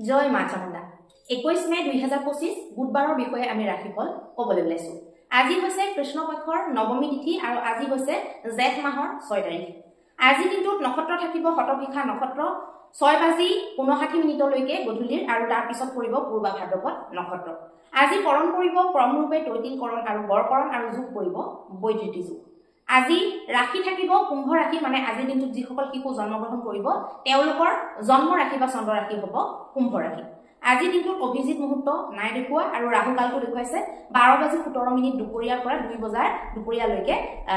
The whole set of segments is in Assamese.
জয় মা চামুণ্ডা 21 মে 2025 বুধবাৰৰ বিষয়ে আমি ৰাশিফল ক'বলৈ ওলাইছো। আজি হৈছে কৃষ্ণ পক্ষৰ নৱমী তিথি আৰু আজি হৈছে জেঠ মাহৰ 6 তাৰিখ। আজি দিনটোত নক্ষত্ৰ থাকিব শতভিষা নক্ষত্ৰ 6:59 লৈকে গধূলিৰ আৰু তাৰ পিছত পৰিব পূৰ্বা ভাদ্ৰপদ নক্ষত্ৰ। আজি কৰণ পৰিব ক্ৰমৰূপে তৈতিলকৰণ আৰু বৰকৰণ আৰু যোগ পৰিব বৈদ্যুতি যোগ। আজি ৰাশি থাকিব কুম্ভ ৰাশি, মানে আজি দিনটোত যিসকল শিশু জন্মগ্ৰহণ কৰিব তেওঁলোকৰ জন্ম ৰাশি বা চন্দ্ৰ ৰাশি হ'ব কুম্ভ ৰাশি। আজি দিনটোত অভিজিত মুহূৰ্ত নাই দেখুৱা আৰু ৰাহু কালটো দেখুৱাইছে 12:17 দুপৰীয়াৰ পৰা 2 বজাৰ দুপৰীয়ালৈকে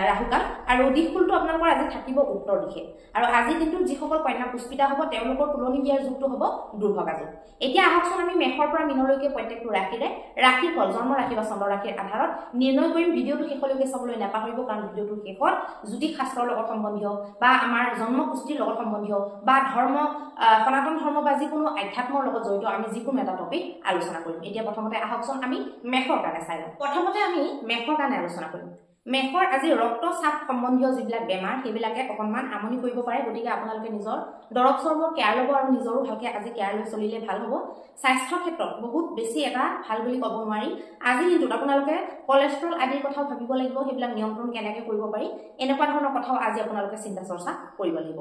ৰাহু কাল, আৰু দিশফুলটো আপোনালোকৰ আজি থাকিব উত্তৰ দিশে। আৰু আজি দিনটোত যিসকল কন্যা পুষ্পিতা হ'ব তেওঁলোকৰ তুলনি বিয়াৰ যুগটো হ'ব দুৰ্ভগা যুগ। এতিয়া আহকচোন আমি মেষৰ পৰা মীনলৈকে প্ৰত্যেকটো ৰাশিৰে ৰাশিফল জন্ম ৰাশি বা চন্দ্ৰ ৰাশিৰ আধাৰত নিৰ্ণয় কৰিম। ভিডিঅ'টো শেষলৈকে চাবলৈ নাপাহৰিব, কাৰণ ভিডিঅ'টোৰ শেষত জ্যোতিষ শাস্ত্ৰৰ লগত সম্বন্ধীয় বা আমাৰ জন্ম পুষ্টিৰ লগত সম্বন্ধীয় বা ধৰ্ম সনাতন ধৰ্ম বা যিকোনো আধ্যাত্মৰ লগত জড়িত আমি যিকোনো এটা টপিক আলোচনা কৰিম। এতিয়া প্ৰথমতে আহকচোন আমি মেষৰ কাৰণে চাই লওঁ। প্ৰথমতে আমি মেষৰ কাৰণে আলোচনা কৰিম। মেষৰ আজি ৰক্তচাপ সম্বন্ধীয় যিবিলাক বেমাৰ সেইবিলাকে অকণমান আমনি কৰিব পাৰে, গতিকে আপোনালোকে নিজৰ দৰৱ চৰবৰ কেয়াৰ ল'ব আৰু নিজৰো ভালকে আজি কেয়াৰ লৈ চলিলে ভাল হ'ব। স্বাস্থ্যৰ ক্ষেত্ৰত বহুত বেছি এটা ভাল বুলি ক'ব নোৱাৰি। আজি দিনটোত আপোনালোকে কলেষ্ট্ৰল আদিৰ কথাও ভাবিব লাগিব, সেইবিলাক নিয়ন্ত্ৰণ কেনেকৈ কৰিব পাৰি এনেকুৱা ধৰণৰ কথাও আজি আপোনালোকে চিন্তা চৰ্চা কৰিব লাগিব।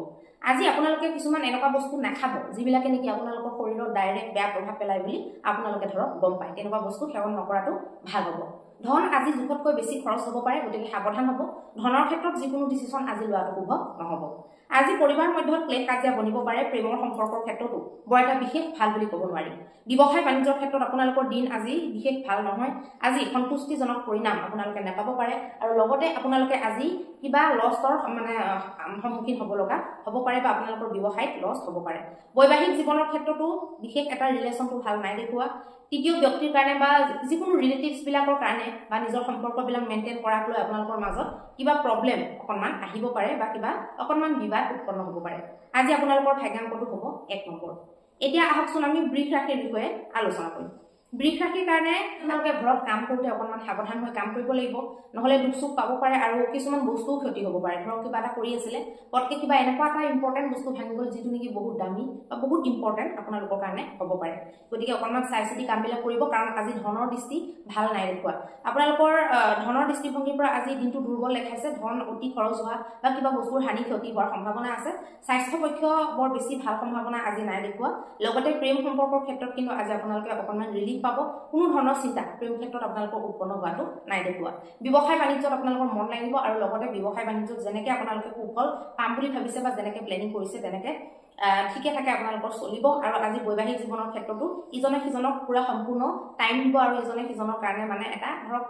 আজি আপোনালোকে কিছুমান এনেকুৱা বস্তু নাখাব যিবিলাকে নেকি আপোনালোকৰ শৰীৰত ডাইৰেক্ট বেয়া প্ৰভাৱ পেলায় বুলি আপোনালোকে ধৰক গম পায়, তেনেকুৱা বস্তু সেৱন নকৰাটো ভাল হ'ব। ধন আজি জোখতকৈ বেছি খৰচ হ'ব পাৰে, গতিকে সাৱধান হ'ব। ধনৰ ক্ষেত্ৰত যিকোনো ডিচিশ্যন আজি লোৱাটো শুভ নহ'ব। আজি পৰিবাৰ মধ্যত ক্লেশ কাজিয়া বনিব পাৰে, প্ৰেমৰ সম্পৰ্কৰ ক্ষেত্ৰতো বৰ এটা বিশেষ ভাল বুলি ক'ব নোৱাৰি। ব্যৱসায় বাণিজ্যৰ ক্ষেত্ৰত আপোনালোকৰ দিন আজি বিশেষ ভাল নহয়। আজি সন্তুষ্টিজনক পৰিণাম আপোনালোকে নাপাব পাৰে, আৰু লগতে আপোনালোকে আজি কিবা লছৰ সন্মুখীন হ'ব লগা হ'ব পাৰে বা আপোনালোকৰ ব্যৱসায়ত লছ হ'ব পাৰে। বৈবাহিক জীৱনৰ ক্ষেত্ৰতো বিশেষ এটা ৰিলেশ্যনটো ভাল নাই দেখুওৱা। তৃতীয় ব্যক্তিৰ কাৰণে বা যিকোনো ৰিলেটিভছ বিলাকৰ কাৰণে বা নিজৰ সম্পৰ্কবিলাক মেইনটেইন কৰাক লৈ আপোনালোকৰ মাজত কিবা প্ৰব্লেম অকণমান আহিব পাৰে বা কিবা অকণমান বিবাদ উৎপন্ন হ'ব পাৰে। আজি আপোনালোকৰ ভাগ্যাংকটো হ'ব 1 নম্বৰ। এতিয়া আহকচোন আমি বৃষ ৰাশিৰ বিষয়ে আলোচনা কৰিম। বৃষ ৰাশিৰ কাৰণে আপোনালোকে ঘৰত কাম কৰোঁতে অকণমান সাৱধান হৈ কাম কৰিব লাগিব, নহ'লে দুখ চুখ পাব পাৰে আৰু কিছুমান বস্তুও ক্ষতি হ'ব পাৰে। ধৰক কিবা এটা কৰি আছিলে পটকে কিবা এনেকুৱা এটা ইম্পৰ্টেণ্ট বস্তু ভাঙি গ'ল যিটো নেকি বহুত দামী বা বহুত ইম্পৰ্টেণ্ট আপোনালোকৰ কাৰণে হ'ব পাৰে, গতিকে অকণমান চাই চিতি কামবিলাক কৰিব, কাৰণ আজি ধনৰ দৃষ্টি ভাল নাই দেখুওৱা। আপোনালোকৰ ধনৰ দৃষ্টিভংগীৰ পৰা আজি দিনটো দুৰ্বল দেখাইছে, ধন অতি খৰচ হোৱা বা কিবা বস্তুৰ হানি ক্ষতি হোৱাৰ সম্ভাৱনা আছে। স্বাস্থ্য পক্ষ বৰ বেছি ভাল সম্ভাৱনা আজি নাই দেখুওৱা। লগতে প্ৰেম সম্পৰ্কৰ ক্ষেত্ৰত কিন্তু আজি আপোনালোকে অকণমান ৰিলিফ পাব। কোনো ধৰণৰ চিন্তা প্ৰেম ক্ষেত্ৰত আপোনালোকৰ উৎপন্ন হোৱাটো নাই দেখুওৱা। ব্যৱসায় বাণিজ্যত আপোনালোকৰ মন লাগিব, আৰু লগতে ব্যৱসায় বাণিজ্যত যেনেকৈ আপোনালোকে সুফল পাম বুলি ভাবিছে বা যেনেকৈ প্লেনিং কৰিছে তেনেকৈ ঠিকে থাকে আপোনালোকৰ চলিব। আৰু আজি বৈবাহিক জীৱনৰ ক্ষেত্ৰতো ইজনে সিজনক পুৰা সম্পূৰ্ণ টাইম দিব, আৰু ইজনে সিজনৰ কাৰণে মানে এটা ধৰক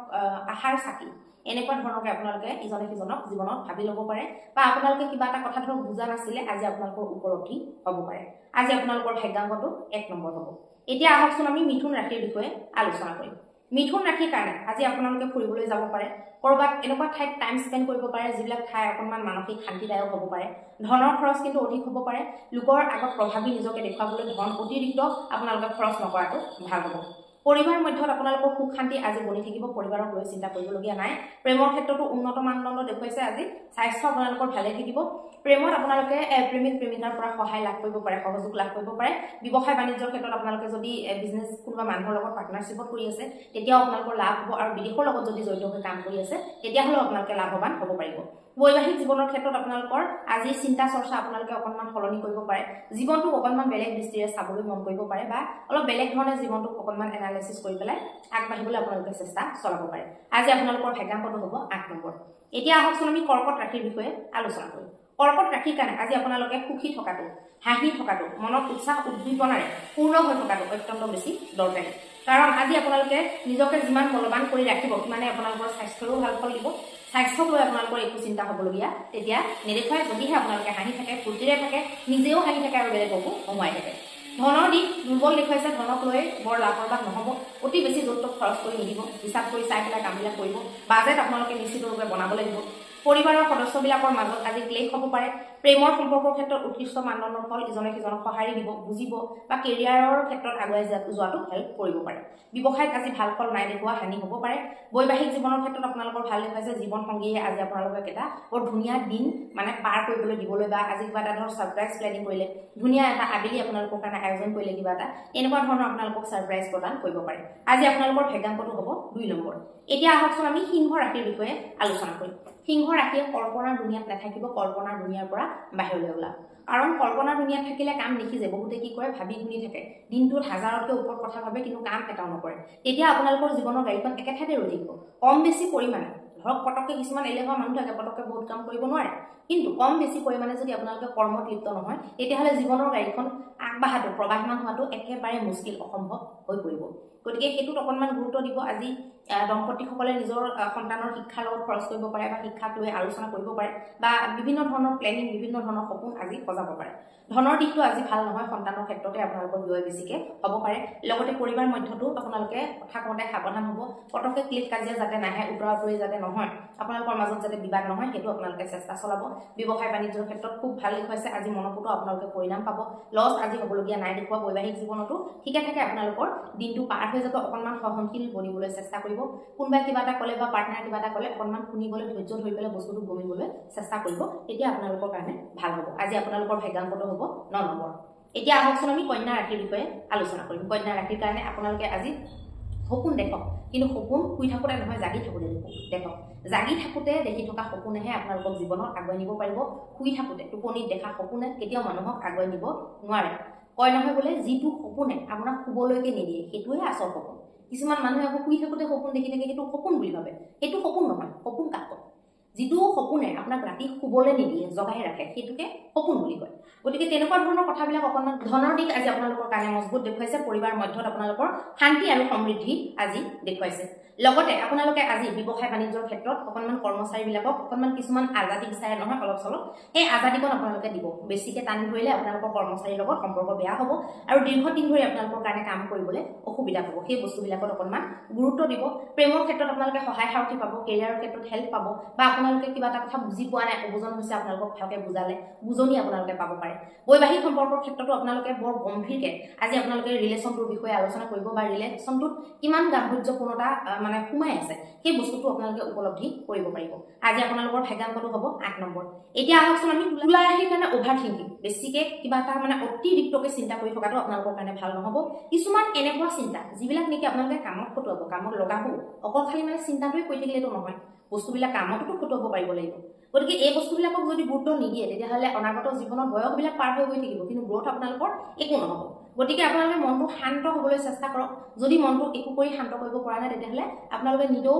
আশাৰ চাকি এনেকুৱা ধৰণকে আপোনালোকে ইজনে সিজনক জীৱনত ভাবি ল'ব পাৰে, বা আপোনালোকে কিবা এটা কথা ধৰক বুজা নাছিলে আজি আপোনালোকৰ উপলব্ধি হ'ব পাৰে। আজি আপোনালোকৰ ভাগ্যাংকটো 1 নম্বৰ হ'ব। এতিয়া আহকচোন আমি মিথুন ৰাশিৰ বিষয়ে আলোচনা কৰিম। মিথুন ৰাশিৰ কাৰণে আজি আপোনালোকে ফুৰিবলৈ যাব পাৰে, ক'ৰবাত এনেকুৱা ঠাইত টাইম স্পেণ্ড কৰিব পাৰে যিবিলাক ঠাই অকণমান মানসিক শান্তিদায়ক হ'ব পাৰে। ধনৰ খৰচ কিন্তু অধিক হ'ব পাৰে। লোকৰ আগত প্ৰভাৱী নিজকে দেখুৱাবলৈ ধন অতিৰিক্ত আপোনালোকে খৰচ নকৰাটো ভাল হ'ব। পৰিবাৰ মধ্যত আপোনালোকৰ সুখ শান্তি আজি বনি থাকিব, পৰিবাৰক লৈ চিন্তা কৰিবলগীয়া নাই। প্ৰেমৰ ক্ষেত্ৰতো উন্নত মানদণ্ড দেখুৱাইছে আজি। স্বাস্থ্য আপোনালোকৰ ভালে থাকিব। প্ৰেমত আপোনালোকে প্ৰেমিক প্ৰেমিকাৰ পৰা সহায় লাভ কৰিব পাৰে, সহযোগ লাভ কৰিব পাৰে। ব্যৱসায় বাণিজ্যৰ ক্ষেত্ৰত আপোনালোকে যদি বিজনেছ কোনোবা মানুহৰ লগত পাৰ্টনাৰশ্বিপত কৰি আছে তেতিয়াও আপোনালোকৰ লাভ হ'ব, আৰু বিদেশৰ লগত যদি জড়িত হৈ কাম কৰি আছে তেতিয়াহ'লেও আপোনালোকে লাভৱান হ'ব পাৰিব। বৈবাহিক জীৱনৰ ক্ষেত্ৰত আপোনালোকৰ আজি চিন্তা চৰ্চা আপোনালোকে অকণমান সলনি কৰিব পাৰে। জীৱনটোক অকণমান বেলেগ দৃষ্টিৰে চাবলৈ মন কৰিব পাৰে, বা অলপ বেলেগ ধৰণে জীৱনটোক অকণমান এনালাইচিছ কৰি পেলাই আগবাঢ়িবলৈ আপোনালোকে চেষ্টা চলাব পাৰে। আজি আপোনালোকৰ ভাগ্যাংকটো হ'ব 8 নম্বৰ। এতিয়া আহকচোন আমি কৰ্কট ৰাশিৰ বিষয়ে আলোচনা কৰিম। কৰ্কট ৰাশিৰ কাৰণে আজি আপোনালোকে সুখী থকাটো, হাঁহি থকাটো, মনত উৎসাহ উদ্দীপনাৰে পূৰ্ণ হৈ থকাটো অত্যন্ত বেছি দৰকাৰী, কাৰণ আজি আপোনালোকে নিজকে যিমান বলৱান কৰি ৰাখিব সিমানে আপোনালোকৰ স্বাস্থ্যৰো ভাল ফল দিব। স্বাস্থ্যক লৈ আপোনালোকৰ একো চিন্তা হ'বলগীয়া তেতিয়া নেদেখুৱায়, যদিহে আপোনালোকে হাঁহি থাকে, ফূৰ্তিৰে থাকে, নিজেও হাঁহি থাকে আৰু বেলেগকো হমুৱাই থাকে। ধনৰ দিশ দুৰ্বল দেখুৱাইছে, ধনক লৈ বৰ লাভৱান নহ'ব। অতি বেছি য'ত ত'ত খৰচ কৰি নিদিব, হিচাপ কৰি চাই পেলাই কামবিলাক কৰিব। বাজেট আপোনালোকে নিশ্চিতৰূপে বনাব লাগিব। পৰিবাৰৰ সদস্যবিলাকৰ মাজত আজি ক্লেশ হ'ব পাৰে প্ৰেমৰ সম্পৰ্কৰ ক্ষেত্ৰত উৎকৃষ্ট মানদণ্ডৰ ফল ইজনে সিজনক সঁহাৰি দিব বুজিব বা কেৰিয়াৰৰ ক্ষেত্ৰত আগুৱাই যোৱাটো হেল্প কৰিব পাৰে ব্যৱসায়ত আজি ভাল ফল নাই দেখুওৱা হানি হ'ব পাৰে বৈবাহিক জীৱনৰ ক্ষেত্ৰত আপোনালোকৰ ভাল দেখাইছে জীৱন সংগীয়ে আজি আপোনালোকক এটা বৰ ধুনীয়া দিন মানে পাৰ কৰিবলৈ দিবলৈ বা আজি কিবা এটা ধৰ সাৰপ্ৰাইজ প্লেনিং কৰিলে ধুনীয়া এটা আবেলি আপোনালোকৰ কাৰণে আয়োজন কৰিলে কিবা এটা এনেকুৱা ধৰণৰ আপোনালোকক সাৰপ্ৰাইজ প্ৰদান কৰিব পাৰে আজি আপোনালোকৰ ভাগ্যাংকটো হ'ব 2 নম্বৰ এতিয়া আহকচোন আমি সিংহ ৰাশিৰ বিষয়ে আলোচনা কৰিম সিংহ ৰাশিয়ে কল্পনাৰ দুনিয়াত নাথাকিব কল্পনাৰ দুনিয়াৰ পৰা বাহিৰলৈ ওলাব কাৰণ কল্পনাৰ দুনিয়াত থাকিলে কাম নিখিজে বহুতে কি কৰে ভাবি শুনি থাকে দিনটোত হাজাৰতকৈ ওপৰত কথা ভাবে কিন্তু কাম এটাও নকৰে তেতিয়া আপোনালোকৰ জীৱনৰ গাড়ীখন একে ঠাইতে ৰৈ থাকিব কম বেছি পৰিমাণে ধৰক পটককে কিছুমান এলেহুৱা মানুহ থাকে পটককে বহুত কাম কৰিব নোৱাৰে কিন্তু কম বেছি পৰিমাণে যদি আপোনালোকে কৰ্মত লিপ্ত নহয় তেতিয়াহ'লে জীৱনৰ গাড়ীখন আগবাঢ়াটো প্ৰবাহমান হোৱাটো একেবাৰে মুস্কিল অসম্ভৱ হৈ পৰিব গতিকে সেইটোত অকণমান গুৰুত্ব দিব আজি দম্পতীসকলে নিজৰ সন্তানৰ শিক্ষাৰ লগত খৰচ কৰিব পাৰে বা শিক্ষাক লৈ আলোচনা কৰিব পাৰে বা বিভিন্ন ধৰণৰ প্লেনিং বিভিন্ন ধৰণৰ সপোন আজি সজাব পাৰে ধনৰ দিশটো আজি ভাল নহয় সন্তানৰ ক্ষেত্ৰতে আপোনালোকৰ ব্যয় বেছিকে হ'ব পাৰে লগতে পৰিবাৰ মধ্যতো আপোনালোকে কথা কওঁতে সাৱধান হ'ব পটককে ক্লিক কাজিয়া যাতে নাহে উত্তৰাউত্তৰি যাতে নহয় আপোনালোকৰ মাজত যাতে বিবাদ নহয় সেইটো আপোনালোকে চেষ্টা চলাব ব্যৱসায় বাণিজ্যৰ ক্ষেত্ৰত খুব ভাল দেখুৱাইছে আজি মনপুতো আপোনালোকে পৰিণাম পাব লছ আজি হ'বলগীয়া নাই দেখুৱা বৈবাহিক জীৱনতো ঠিকে থাকে আপোনালোকৰ দিনটো পাৰ হৈ যাব অকণমান সহনশীল বনিবলৈ চেষ্টা কৰিব কোনোবাই কিবা এটা ক'লে বা পাৰ্টনাৰ কিবা এটা ক'লে অকণমান শুনিবলৈ ধৈৰ্য ধৰি পেলাই বস্তুটো গমিবলৈ চেষ্টা কৰিব তেতিয়া আপোনালোকৰ কাৰণে ভাল হ'ব আজি আপোনালোকৰ ভাগ্যাংকটো হ'ব 9 নম্বৰ এতিয়া আহকচোন আমি কন্যা ৰাশিৰ বিষয়ে আলোচনা কৰিম কন্যা ৰাশিৰ কাৰণে আপোনালোকে আজি সপোন দেখক কিন্তু সপোন শুই থাকোঁতে নহয় জাগি থাকোঁতে দেখক জাগি থাকোঁতে দেখি থকা সপোনেহে আপোনালোকক জীৱনত আগুৱাই নিব পাৰিব শুই থাকোঁতে টোপনিত দেখা সপোনে কেতিয়াও মানুহক আগুৱাই নিব নোৱাৰে কয় নহয় বোলে যিটো সপোনে আপোনাক শুবলৈকে নিদিয়ে সেইটোহে আচল সপোন কিছুমান মানুহে আকৌ শুই থাকোঁতে সপোন দেখি থাকে সেইটো সপোন বুলি ভাবে সেইটো সপোন নহয় সপোন কাক কয় যিটো সপোনে আপোনাক ৰাতি শুবলৈ নিদিয়ে জগাই ৰাখে সেইটোকে সপোন বুলি কয় গতিকে তেনেকুৱা ধৰণৰ কথাবিলাক অকণমান ধনৰ দিশ আজি আপোনালোকৰ কাৰণে মজবুত দেখুৱাইছে পৰিবাৰ মধ্যত আপোনালোকৰ শান্তি আৰু সমৃদ্ধি আজি দেখুৱাইছে লগতে আপোনালোকে আজি ব্যৱসায় বাণিজ্যৰ ক্ষেত্ৰত অকণমান কৰ্মচাৰীবিলাকক অকণমান কিছুমান আজাদী বিচাৰে নহয় অলপ চলপ এই আজাদীকণ আপোনালোকে দিব বেছিকৈ টানি ধৰিলে আপোনালোকৰ কৰ্মচাৰীৰ লগত সম্পৰ্ক বেয়া হ'ব আৰু দীৰ্ঘদিন ধৰি আপোনালোকৰ কাৰণে কাম কৰিবলৈ অসুবিধা হ'ব সেই বস্তুবিলাকত অকণমান গুৰুত্ব দিব প্ৰেমৰ ক্ষেত্ৰত আপোনালোকে সহায় সাৰথি পাব কেৰিয়াৰৰ ক্ষেত্ৰত হেল্প পাব বা আপোনালোকে কিবা এটা কথা বুজি পোৱা নাই অবুজন হৈছে আপোনালোকক ভালকৈ বুজালে বুজনি আপোনালোকে পাব পাৰে বৈবাহিক সম্পৰ্কৰ ক্ষেত্ৰতো আপোনালোকে বৰ গম্ভীৰকৈ আজি আপোনালোকে ৰিলেশ্যনটোৰ বিষয়ে আলোচনা কৰিব বা ৰিলেশ্যনটোত কিমান গাম্ভীৰ্যপূৰ্ণতা মানে সোমাই আছে সেই বস্তুটো আপোনালোকে উপলব্ধি কৰিব পাৰিব আজি আপোনালোকৰ ভাগ্যাংকটো হ'ব 8 নম্বৰ এতিয়া আহকচোন আমি তুলা ৰাশিৰ কাৰণে অভাৰ থিংকিং বেছিকে কিবা এটা মানে অতিৰিক্তকৈ চিন্তা কৰি থকাটো আপোনালোকৰ কাৰণে ভাল নহ'ব কিছুমান এনেকুৱা চিন্তা যিবিলাক নেকি আপোনালোকে কামত খটুৱাব কামত লগাব অকল খালি মানে চিন্তাটোৱে কৰি থাকিলেতো নহয় বস্তুবিলাক কামতো খটুৱাব পাৰিব লাগিব গতিকে এই বস্তুবিলাকক যদি গুৰুত্ব নিদিয়ে তেতিয়াহ'লে অনাগত জীৱনত বয়সবিলাক পাৰ হৈ গৈ থাকিব কিন্তু গ্ৰথ আপোনালোকৰ একো নহ'ব গতিকে আপোনালোকে মনটো শান্ত হ'বলৈ চেষ্টা কৰক যদি মনটো একো কৰি শান্ত কৰিব পৰা নাই তেতিয়াহ'লে আপোনালোকে নিজেও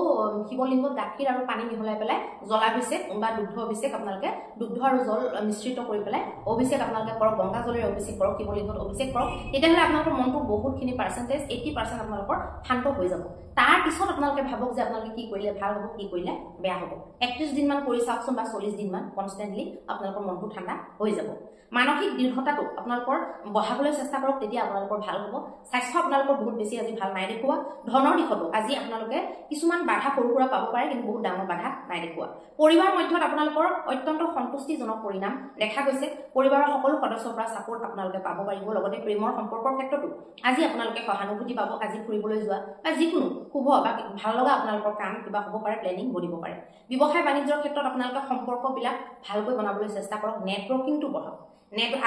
শিৱলিংগত গাখীৰ আৰু পানী মিহলাই পেলাই জলাভিষেক বা দুগ্ধ অভিষেক আপোনালোকে দুগ্ধ আৰু জল মিশ্ৰিত কৰি পেলাই অভিষেক আপোনালোকে কৰক গংগা জলেৰে অভিষেক কৰক শিৱলিংগত অভিষেক কৰক তেতিয়াহ'লে আপোনালোকৰ মনটো বহুতখিনি পাৰ্চেণ্টেজ 80% আপোনালোকৰ শান্ত হৈ যাব তাৰ পিছত আপোনালোকে ভাবক যে আপোনালোকে কি কৰিলে ভাল হ'ব কি কৰিলে বেয়া হ'ব 31 দিনমান কৰি চাওকচোন বা 40 দিনমান কনষ্টেণ্টলি আপোনালোকৰ মনটো ঠাণ্ডা হৈ যাব মানসিক দৃঢ়তাটো আপোনালোকৰ বঢ়াবলৈ চেষ্টা কৰক তেতিয়া আপোনালোকৰ ভাল হ'ব স্বাস্থ্য আপোনালোকৰ বহুত বেছি আজি ভাল নাই দেখুওৱা ধনৰ দিশতো আজি আপোনালোকে কিছুমান বাধা সৰু সুৰা পাব পাৰে কিন্তু বহুত ডাঙৰ বাধা নাই দেখুওৱা পৰিবাৰ মধ্যত আপোনালোকৰ অত্যন্ত সন্তুষ্টিজনক পৰিণাম দেখা গৈছে পৰিবাৰৰ সকলো সদস্যৰ পৰা ছাপোৰ্ট আপোনালোকে পাব পাৰিব লগতে প্ৰেমৰ সম্পৰ্কৰ ক্ষেত্ৰতো আজি আপোনালোকে সহানুভূতি পাব আজি ফুৰিবলৈ যোৱা বা যিকোনো শুভ বা ভাল লগা আপোনালোকৰ কাম কিবা হ'ব পাৰে প্লেনিং বনিব পাৰে ব্যৱসায় বাণিজ্যৰ ক্ষেত্ৰত আপোনালোকে সম্পৰ্কবিলাক ভালকৈ বনাবলৈ চেষ্টা কৰক নেটৱৰ্কিংটো বঢ়াওক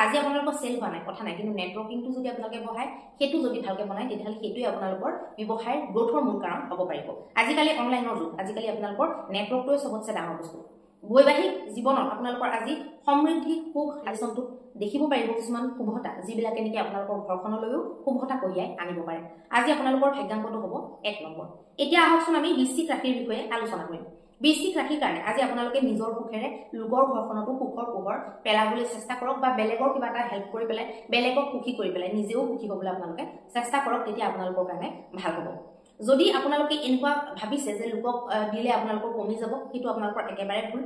আজি আপোনালোকৰ চেল হোৱা নাই কথা নাই কিন্তু নেটৱৰ্কিংটো যদি আপোনালোকে বঢ়ায় সেইটো যদি ভালকৈ বনায় তেতিয়াহ'লে সেইটোৱে আপোনালোকৰ ব্যৱসায়ৰ গ্ৰথৰ মূল কাৰণ হ'ব পাৰিব আজিকালি অনলাইনৰ যুগ আজিকালি আপোনালোকৰ নেটৱৰ্কটোৱে চবতছে ডাঙৰ বস্তু বৈবাহিক জীৱনত আপোনালোকৰ আজি সমৃদ্ধি সুখ আলোচনটো দেখিব পাৰিব কিছুমান শুভতা যিবিলাকে নেকি আপোনালোকৰ ঘৰখনলৈও শুভতা কঢ়িয়াই আনিব পাৰে আজি আপোনালোকৰ ভাগ্যাংকটো হ'ব 1 নম্বৰ এতিয়া আহকচোন আমি বৃশ্চিক ৰাশিৰ বিষয়ে আলোচনা কৰিম বৃশ্চিক ৰাশিৰ কাৰণে আজি আপোনালোকে নিজৰ সুখেৰে লোকৰ ঘৰখনতো সুখৰ পোহৰ পেলাবলৈ চেষ্টা কৰক বা বেলেগৰ কিবা এটা হেল্প কৰি পেলাই বেলেগক সুখী কৰি পেলাই নিজেও সুখী হ'বলৈ আপোনালোকে চেষ্টা কৰক তেতিয়া আপোনালোকৰ কাৰণে ভাল হ'ব যদি আপোনালোকে এনেকুৱা ভাবিছে যে লোকক দিলে আপোনালোকৰ কমি যাব সেইটো আপোনালোকৰ একেবাৰে ভুল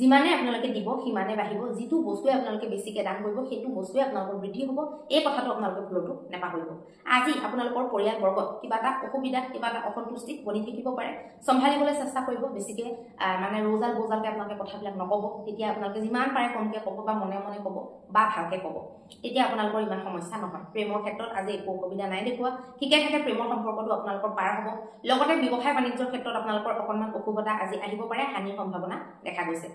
যিমানে আপোনালোকে দিব সিমানে বাঢ়িব যিটো বস্তুৱে আপোনালোকে বেছিকৈ দান কৰিব সেইটো বস্তুৱে আপোনালোকৰ বৃদ্ধি হ'ব এই কথাটো আপোনালোকে ভুলতো নাপাহৰিব আজি আপোনালোকৰ পৰিয়ালবৰ্গত কিবা এটা অসুবিধা কিবা এটা অসন্তুষ্টি বনি থাকিব পাৰে সম্ভালিবলৈ চেষ্টা কৰিব বেছিকৈ মানে ৰোজাল বোজালকৈ আপোনালোকে কথাবিলাক নক'ব তেতিয়া আপোনালোকে যিমান পাৰে কমকৈ ক'ব বা মনে মনে ক'ব বা ভালকৈ ক'ব তেতিয়া আপোনালোকৰ ইমান সমস্যা নহয় প্ৰেমৰ ক্ষেত্ৰত আজি একো অসুবিধা নাই দেখুৱা ঠিকে থাকে প্ৰেমৰ সম্পৰ্কটো আপোনালোকৰ পাৰ হ'ব লগতে ব্যৱসায় বাণিজ্যৰ ক্ষেত্ৰত আপোনালোকৰ অকণমান অসুবিধা আজি আহিব পাৰে হানিৰ সম্ভাৱনা দেখা গৈছে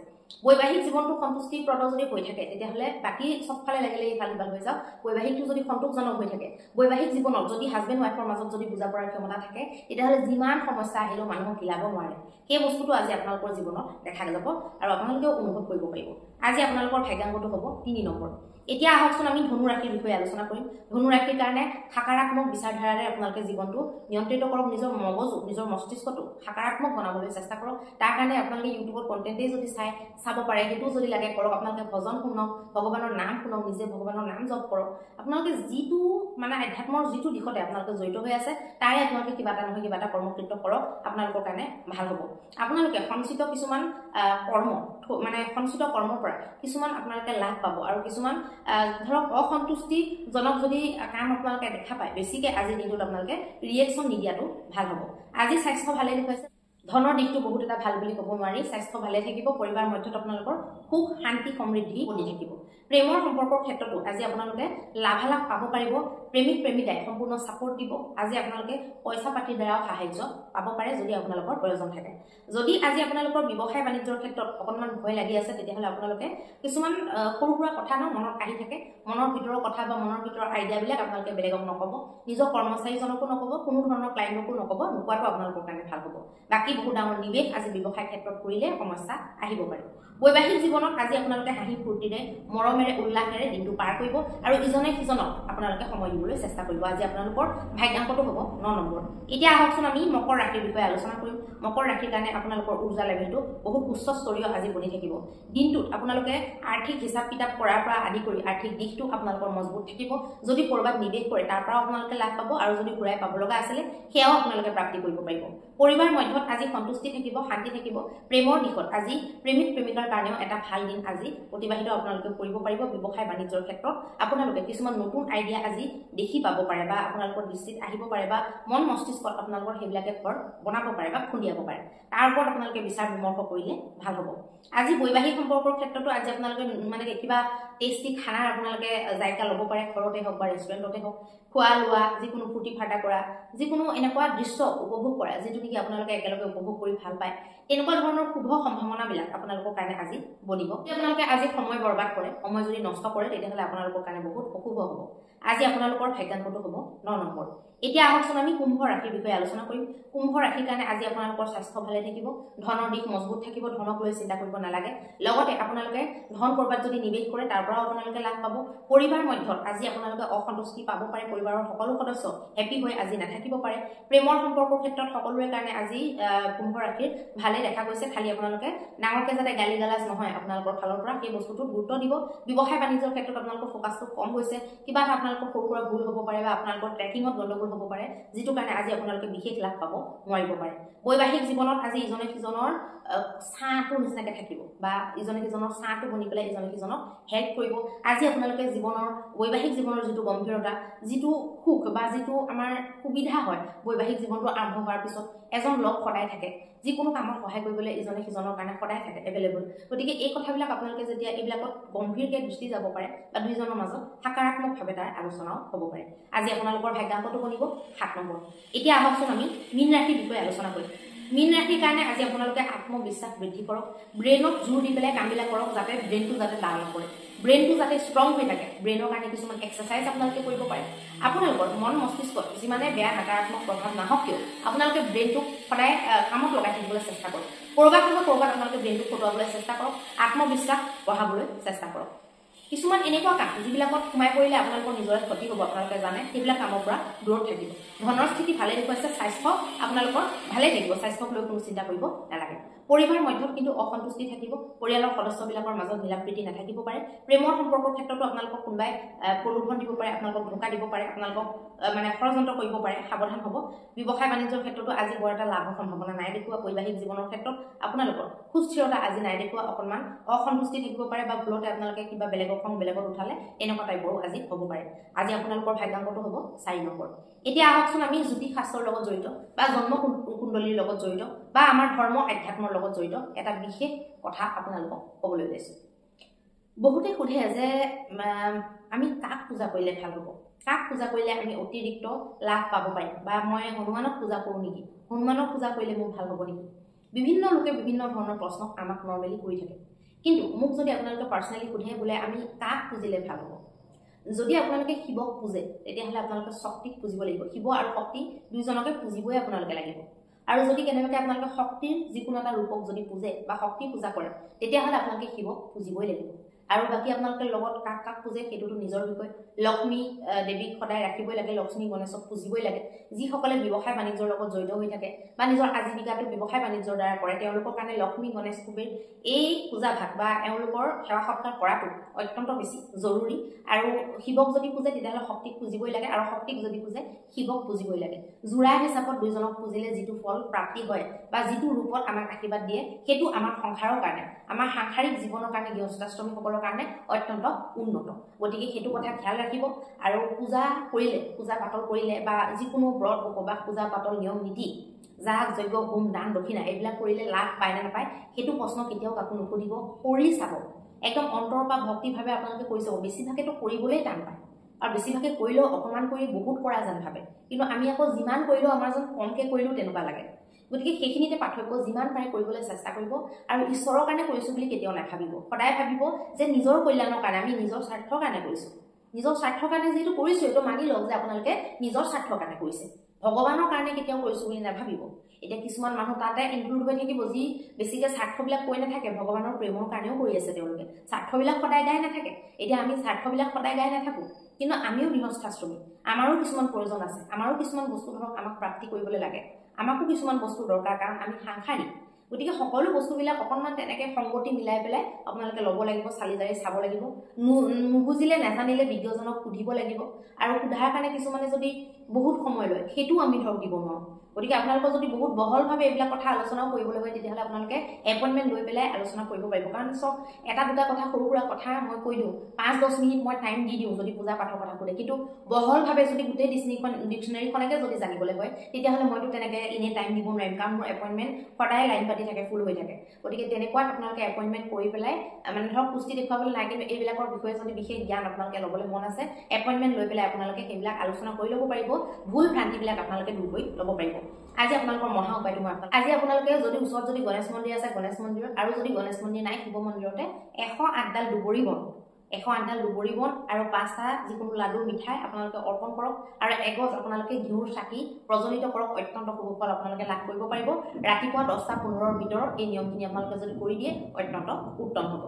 বৈবাহিক জীৱনটো সন্তুষ্টিপ্ৰদ যদি হৈ থাকে তেতিয়াহ'লে বাকী চবফালে লাগিলে ইফাল সিফাল হৈ যাওক বৈবাহিকটো যদি সন্তোষজনক হৈ থাকে বৈবাহিক জীৱনত যদি হাজবেণ্ড ৱাইফৰ মাজত যদি বুজা পৰাৰ ক্ষমতা থাকে তেতিয়াহ'লে যিমান সমস্যা আহিলেও মানুহক হিলাব নোৱাৰে সেই বস্তুটো আজি আপোনালোকৰ জীৱনত দেখা যাব আৰু আপোনালোকেও অনুভৱ কৰিব পাৰিব আজি আপোনালোকৰ ভাগ্যাংকটো হ'ব 3 নম্বৰ এতিয়া আহকচোন আমি ধনু ৰাশিৰ বিষয়ে আলোচনা কৰিম ধনু ৰাশিৰ কাৰণে সকাৰাত্মক বিচাৰধাৰাৰে আপোনালোকে জীৱনটো নিয়ন্ত্ৰিত কৰক নিজৰ মগজু নিজৰ মস্তিষ্কটো সকাৰাত্মক বনাবলৈ চেষ্টা কৰক তাৰ কাৰণে আপোনালোকে ইউটিউবত কণ্টেণ্টেই যদি চাব পাৰে সেইটো যদি লাগে কৰক আপোনালোকে ভজন শুনক ভগৱানৰ নাম শুনক নিজে ভগৱানৰ নাম জপ কৰক আপোনালোকে যিটো মানে আধ্যাত্মৰ যিটো দিশতে আপোনালোকে জড়িত হৈ আছে তাৰে আপোনালোকে কিবা এটা নহয় কিবা এটা কৰ্মকৃত্য কৰক আপোনালোকৰ কাৰণে ভাল হ'ব আপোনালোকে সঞ্চিত কিছুমান কৰ্ম মানে সঞ্চিত কৰ্মৰ পৰা কিছুমান আপোনালোকে লাভ পাব আৰু কিছুমান ধৰক অসন্তুষ্টিজনক যদি কাম আপোনালোকে দেখা পায় বেছিকৈ আজি দিনটোত আপোনালোকে ৰিয়েকশ্যন নিদিয়াটো ভাল হ'ব আজি স্বাস্থ্য ভালে দেখুৱাইছে ধনৰ দিশটো বহুত এটা ভাল বুলি ক'ব নোৱাৰি স্বাস্থ্য ভালে থাকিব পৰিবাৰ মধ্যত আপোনালোকৰ সুখ শান্তি সমৃদ্ধি বনি থাকিব প্ৰেমৰ সম্পৰ্কৰ ক্ষেত্ৰতো আজি আপোনালোকে লাভালাভ পাব পাৰিব প্ৰেমিক প্ৰেমিকাই সম্পূৰ্ণ ছাপোৰ্ট দিব আজি আপোনালোকে পইচা পাতিৰ দ্বাৰাও সাহায্য পাব পাৰে যদি আপোনালোকৰ প্ৰয়োজন থাকে যদি আজি আপোনালোকৰ ব্যৱসায় বাণিজ্যৰ ক্ষেত্ৰত অকণমান ভয় লাগি আছে তেতিয়াহ'লে আপোনালোকে কিছুমান সৰু সুৰা কথা মনত আহি থাকে মনৰ ভিতৰৰ কথা বা মনৰ ভিতৰৰ আইডিয়াবিলাক আপোনালোকে বেলেগক নক'ব নিজৰ কৰ্মচাৰীজনকো নক'ব কোনো ধৰণৰ ক্লাইণ্টকো নক'ব নোকোৱাটো আপোনালোকৰ কাৰণে ভাল হ'ব বাকী বহুত ডাঙৰ নিৱেশ আজি ব্যৱসায় ক্ষেত্ৰত কৰিলে সমস্যা আহিব পাৰে বৈবাহিক জীৱনত আজি আপোনালোকে হাঁহি ফূৰ্তিৰে মৰমেৰে উল্লাসেৰে দিনটো পাৰ কৰিব আৰু ইজনে সিজনক আপোনালোকে সময় দিবলৈ চেষ্টা কৰিব আজি আপোনালোকৰ ভাগ্যাংকটো হ'ব 9 নম্বৰ এতিয়া আহকচোন আমি মকৰ ৰাশিৰ বিষয়ে আলোচনা কৰিম মকৰ ৰাশিৰ কাৰণে আপোনালোকৰ ঊৰ্জা লেভেলটো বহুত উচ্চ স্তৰীয় আজি বনি থাকিব দিনটোত আপোনালোকে আৰ্থিক হিচাপ কিতাপ কৰাৰ পৰা আদি কৰি আৰ্থিক দিশটো আপোনালোকৰ মজবুত থাকিব যদি ক'ৰবাত নিৱেশ কৰে তাৰ পৰাও আপোনালোকে লাভ পাব আৰু যদি ঘূৰাই পাব লগা আছিলে সেয়াও আপোনালোকে প্ৰাপ্তি কৰিব পাৰিব পৰিবাৰ মধ্যত আজি সন্তুষ্টি থাকিব শান্তি থাকিব প্ৰেমৰ দিশত আজি প্ৰেমিক প্ৰেমিকাৰ কাৰণেও এটা ভাল দিন আজি অতিবাহিত আপোনালোকে কৰিব পাৰিব ব্যৱসায় বাণিজ্যৰ ক্ষেত্ৰত আপোনালোকে কিছুমান নতুন আইডিয়া আজি দেখি পাব পাৰে বা আপোনালোকৰ দৃষ্টিত আহিব পাৰে বা মন মস্তিষ্কত আপোনালোকৰ সেইবিলাকে ঘৰ বনাব পাৰে বা খুন্দিয়াব পাৰে তাৰ ওপৰত আপোনালোকে বিচাৰ বিমৰ্শ কৰিলে ভাল হ'ব আজি বৈবাহিক সম্পৰ্কৰ ক্ষেত্ৰতো আজি আপোনালোকে মানে কিবা টেষ্টি খানাৰ আপোনালোকে জায়গা ল'ব পাৰে ঘৰতে হওক বা ৰেষ্টুৰেণ্টতে হওক খোৱা লোৱা যিকোনো ফূৰ্তি ফাৰ্তা কৰা যিকোনো এনেকুৱা দৃশ্য উপভোগ কৰা যিটো নেকি আপোনালোকে একেলগে উপভোগ কৰি ভাল পায় এনেকুৱা ধৰণৰ শুভ সম্ভাৱনাবিলাক আপোনালোকৰ কাৰণে আজি বনিব আপোনালোকে আজি সময় বৰবাদ কৰে সময় যদি নষ্ট কৰে তেতিয়াহ'লে আপোনালোকৰ কাৰণে বহুত অশুভ হ'ব আজি আপোনালোকৰ ভাগ্যাংকটো হ'ব 9 নম্বৰ এতিয়া আহকচোন আমি কুম্ভ ৰাশিৰ বিষয়ে আলোচনা কৰিম কুম্ভ ৰাশিৰ কাৰণে আজি আপোনালোকৰ স্বাস্থ্য ভালে থাকিব ধনৰ দিশ মজবুত থাকিব ধনক লৈ চিন্তা কৰিব নালাগে লগতে আপোনালোকে ধন কৰবাত যদি নিৱেশ কৰে তাৰ পৰাও আপোনালোকে লাভ পাব পৰিবাৰ মধ্যত আজি আপোনালোকে অসন্তুষ্টি পাব পাৰে পৰিবাৰৰ সকলো সদস্য হেপি হৈ আজি নাথাকিব পাৰে প্ৰেমৰ সম্পৰ্কৰ ক্ষেত্ৰত সকলোৰে কাৰণে আজি কুম্ভ ৰাশিৰ ভালে দেখা গৈছে খালি আপোনালোকে ডাঙৰকৈ যাতে গালি গালাজ নহয় আপোনালোকৰ ফালৰ পৰা সেই বস্তুটোত গুৰুত্ব দিব ব্যৱসায় বাণিজ্যৰ ক্ষেত্ৰত আপোনালোকৰ ফ'কাছটো কম হৈছে কিবা এটা আপোনালোকৰ সৰু সুৰা ভুল হ'ব পাৰে বা আপোনালোকৰ ট্ৰেকিঙত গণ্ডগোল হ'ব পাৰে যিটো কাৰণে আজি আপোনালোকে বিশেষ লাভ পাব নোৱাৰিব পাৰে বৈবাহিক জীৱনত আজি ইজনে সিজনৰ ছাঁটোৰ নিচিনাকৈ থাকিব বা ইজনে সিজনৰ ছাঁটো বনি পেলাই ইজনে সিজনক হেল্প কৰিব আজি আপোনালোকে জীৱনৰ বৈবাহিক জীৱনৰ যিটো গম্ভীৰতা যিটো সুখ বা যিটো আমাৰ সুবিধা হয় বৈবাহিক জীৱনটো আৰম্ভ হোৱাৰ পিছত এজন লগ সদায় থাকে যিকোনো কামত সহায় কৰিবলৈ ইজনে সিজনৰ কাৰণে সদায় থাকে এভেইলেবল গতিকে এই কথাবিলাক আপোনালোকে যেতিয়া এইবিলাকত গম্ভীৰকৈ দৃষ্টি যাব পাৰে বা দুইজনৰ মাজত সকাৰাত্মকভাৱে তাৰ আলোচনাও হ'ব পাৰে আজি আপোনালোকৰ ভাগ্যাংকটো বনিব 7 নম্বৰ এতিয়া আহকচোন আমি মীন ৰাশিৰ বিষয়ে আলোচনা কৰিম মীন ৰাশিৰ কাৰণে আজি আপোনালোকে আত্মবিশ্বাস বৃদ্ধি কৰক ব্ৰেইনত জোৰ দি পেলাই কামবিলাক কৰক যাতে ব্ৰেইনটো যাতে ডাউন নকৰে ব্ৰেইনটো যাতে ষ্ট্ৰং হৈ থাকে ব্ৰেইনৰ কাৰণে কিছুমান এক্সাৰচাইজ আপোনালোকে কৰিব পাৰে আপোনালোকৰ মন মস্তিষ্কত যিমানে বেয়া নকাৰাত্মক প্ৰভাৱ নাহক কিয় আপোনালোকে ব্ৰেইনটোক সদায় কামত লগাই থাকিবলৈ চেষ্টা কৰক ক'ৰবাত নহয় ক'ৰবাত আপোনালোকে ব্ৰেইনটোক খটুৱাবলৈ চেষ্টা কৰক আত্মবিশ্বাস বঢ়াবলৈ চেষ্টা কৰক কিছুমান এনেকুৱা কাম যিবিলাকত সোমাই পৰিলে আপোনালোকৰ নিজৰে ক্ষতি হ'ব আপোনালোকে জানে সেইবিলাক কামৰ পৰা দূৰত থাকিব ধনৰ স্থিতি ভালে দেখুৱাইছে স্বাস্থ্য আপোনালোকৰ ভালে থাকিব স্বাস্থ্যক লৈ কোনো চিন্তা কৰিব নালাগে পৰিবাৰ মধ্যত কিন্তু অসন্তুষ্টি থাকিব, পৰিয়ালৰ সদস্যবিলাকৰ মাজত মিলাপ্ৰীতি নাথাকিব পাৰে, প্ৰেমৰ সম্পৰ্কৰ ক্ষেত্ৰতো আপোনালোকক কোনোবাই প্ৰলোভন দিব পাৰে, আপোনালোকক ধোকা দিব পাৰে, আপোনালোকক মানে ষড়যন্ত্ৰ কৰিব পাৰে, সাৱধান হ'ব। ব্যৱসায় বাণিজ্যৰ ক্ষেত্ৰতো আজি বৰ এটা লাভৰ সম্ভাৱনা নাই দেখুওৱা, বৈবাহিক জীৱনৰ ক্ষেত্ৰত আপোনালোকৰ সুস্থিৰতা আজি নাই দেখুওৱা, অকণমান অসন্তুষ্টি থাকিব পাৰে বা ভুলতে আপোনালোকে কিবা বেলেগৰ খং বেলেগত উঠালে এনেকুৱা টাইপৰো আজি হ'ব পাৰে। আজি আপোনালোকৰ ভাগ্যাংকটো হ'ব 4 নম্বৰ। এতিয়া আহকচোন আমি জ্যোতিষ শাস্ত্ৰৰ লগত জড়িত বা জন্ম কুণ্ডলীৰ লগত জড়িত বা আমাৰ ধৰ্ম আধ্যাত্মৰ লগত জড়িত এটা বিশেষ কথা আপোনালোকক ক'বলৈ লৈছোঁ। বহুতে সোধে যে আমি কাক পূজা কৰিলে ভাল হ'ব, কাক পূজা কৰিলে আমি অতিৰিক্ত লাভ পাব পাৰিম, বা মই হনুমানক পূজা কৰোঁ নেকি, হনুমানক পূজা কৰিলে মোৰ ভাল হ'ব নেকি। বিভিন্ন লোকে বিভিন্ন ধৰণৰ প্ৰশ্ন আমাক নৰ্মেলি কৰি থাকে, কিন্তু মোক যদি আপোনালোকে পাৰ্চনেলি সোধে বোলে আমি কাক পুজিলে ভাল হ'ব, যদি আপোনালোকে শিৱক পূজে তেতিয়াহ'লে আপোনালোকে শক্তিক পুজিব লাগিব। শিৱ আৰু শক্তি দুইজনকে পুজিবই আপোনালোকে লাগিব। আৰু যদি কেনেবাকৈ আপোনালোকে শক্তিৰ যিকোনো এটা ৰূপক যদি পূজে বা শক্তি পূজা কৰে তেতিয়াহ'লে আপোনালোকে শিৱক পুজিবই লাগিব। আৰু বাকী আপোনালোকে লগত কাক কাক পূজে সেইটোতো নিজৰ বিষয়। লক্ষ্মী দেৱীক সদায় ৰাখিবই লাগে, লক্ষ্মী গণেশক পুজিবই লাগে। যিসকলে ব্যৱসায় বাণিজ্যৰ লগত জড়িত হৈ থাকে বা নিজৰ আজীৱিকাটো ব্যৱসায় বাণিজ্যৰ দ্বাৰা কৰে তেওঁলোকৰ কাৰণে লক্ষ্মী গণেশ কুবেৰ এই পূজাভাগ বা এওঁলোকৰ সেৱা সৎকাৰ কৰাটো অত্যন্ত বেছি জৰুৰী। আৰু শিৱক যদি পূজে তেতিয়াহ'লে শক্তিক পুজিবই লাগে, আৰু শক্তিক যদি পূজে শিৱক পুজিবই লাগে। যোৰা হিচাপত দুইজনক পুজিলে যিটো ফল প্ৰাপ্তি হয় বা যিটো ৰূপত আমাক আশীৰ্বাদ দিয়ে সেইটো আমাৰ সংসাৰৰ কাৰণে, আমাৰ সাংসাৰিক জীৱনৰ কাৰণে, গৃহস্থাশ্ৰমীসকলৰ কাৰণে অত্যন্ত উন্নত। গতিকে সেইটো কথা খেয়াল ৰাখিব। আৰু পূজা কৰিলে, পূজা পাতল কৰিলে বা যিকোনো ব্ৰত উপবাস পূজা পাতল নিয়ম নীতি যাগ যজ্ঞ হোম দান দক্ষিণা এইবিলাক কৰিলে লাভ পায় নে নাপায় সেইটো প্ৰশ্ন কেতিয়াও কাকো নুসুধিব, কৰি চাব। একদম অন্তৰৰ পৰা ভক্তিভাৱে আপোনালোকে কৰি চাব। বেছিভাগেতো কৰিবলৈ টান পায়, আৰু বেছিভাগে কৰিলেও অকণমান কৰি বহুত কৰা যেন ভাবে, কিন্তু আমি আকৌ যিমান কৰিলেও আমাৰ যেন কমকৈ কৰিলেও তেনেকুৱা লাগে। গতিকে সেইখিনিতে পাৰ্থক্য। যিমান পাৰে কৰিবলৈ চেষ্টা কৰিব, আৰু ঈশ্বৰৰ কাৰণে কৰিছোঁ বুলি কেতিয়াও নাভাবিব। সদায় ভাবিব যে নিজৰ কল্যাণৰ কাৰণে, আমি নিজৰ স্বাৰ্থৰ কাৰণে কৰিছোঁ। নিজৰ স্বাৰ্থৰ কাৰণে যিহেতু কৰিছোঁ এইটো মানি লওক যে আপোনালোকে নিজৰ স্বাৰ্থৰ কাৰণে কৰিছে, ভগৱানৰ কাৰণে কেতিয়াও কৰিছোঁ বুলি নাভাবিব। এতিয়া কিছুমান মানুহ তাতে ইনক্লুড হৈ থাকিব যি বেছিকৈ স্বাৰ্থবিলাক কৈ নাথাকে, ভগৱানৰ প্ৰেমৰ কাৰণেও কৰি আছে তেওঁলোকে, স্বাৰ্থবিলাক সদায় গাই নাথাকে। এতিয়া আমি স্বাৰ্থবিলাক সদায় গাই নাথাকোঁ, কিন্তু আমিও গৃহস্থাশ্ৰমী, আমাৰো কিছুমান প্ৰয়োজন আছে, আমাৰো কিছুমান বস্তু ধৰক আমাক প্ৰাপ্তি কৰিবলৈ লাগে, আমাকো কিছুমান বস্তু দৰকাৰ, কাৰণ আমি সাংসাৰিক। গতিকে সকলো বস্তুবিলাক অকণমান তেনেকৈ সংগতি মিলাই পেলাই আপোনালোকে ল'ব লাগিব, চালি জাৰি চাব লাগিব। নুবুজিলে নাজানিলে বিজ্ঞজনক সুধিব লাগিব, আৰু সোধাৰ কাৰণে কিছুমানে যদি বহুত সময় লয় সেইটোও আমি ধৰক দিব নোৱাৰোঁ। গতিকে আপোনালোকৰ যদি বহুত বহলভাৱে এইবিলাক কথা আলোচনাও কৰিবলৈ হয় তেতিয়াহ'লে আপোনালোকে এপইণ্টমেণ্ট লৈ পেলাই আলোচনা কৰিব পাৰিব। কাৰণ চব এটা দুটা কথা সৰু সুৰা কথা মই কৈ দিওঁ, 5-10 মিনিট মই টাইম দি দিওঁ যদি পূজা পাঠৰ কথা সোধে, কিন্তু বহলভাৱে যদি গোটেই ডিকশ্যনেৰীখনকে যদি জানিবলৈ হয় তেতিয়াহ'লে মইতো তেনেকৈ এনেই টাইম দিব নোৱাৰিম, কাৰণ মোৰ এপইণ্টমেণ্ট সদায় লাইন পাতি থাকে, ফুল হৈ থাকে। গতিকে তেনেকুৱাত আপোনালোকে এপইণ্টমেণ্ট কৰি পেলাই মানে ধৰক পুষ্টি দেখুৱাবলৈ নাই, কিন্তু এইবিলাকৰ বিষয়ে যদি বিশেষ জ্ঞান আপোনালোকে ল'বলৈ মন আছে এপইণ্টমেণ্ট লৈ পেলাই আপোনালোকে সেইবিলাক আলোচনা কৰি ল'ব পাৰিব, ভুল ভ্ৰান্তিবিলাক আপোনালোকে দূৰ কৰি ল'ব পাৰিব। আজি আপোনালোকৰ মহা উপায়টো মই আজি আপোনালোকে যদি ওচৰত যদি গণেশ মন্দিৰ আছে গণেশ মন্দিৰত, আৰু যদি গণেশ মন্দিৰ নাই শিৱ মন্দিৰতে 108ডাল দুবৰি বন, 108ডাল দুবৰি বন আৰু 5টা যিকোনো লাডু মিঠাই আপোনালোকে অৰ্পণ কৰক, আৰু এগছ আপোনালোকে ঘিউৰ চাকি প্ৰজ্বলিত কৰক। অত্যন্ত শুভ ফল আপোনালোকে লাভ কৰিব পাৰিব। ৰাতিপুৱা 10টা 15ৰ ভিতৰত এই নিয়মখিনি আপোনালোকে যদি কৰি দিয়ে অত্যন্ত উত্তম হ'ব।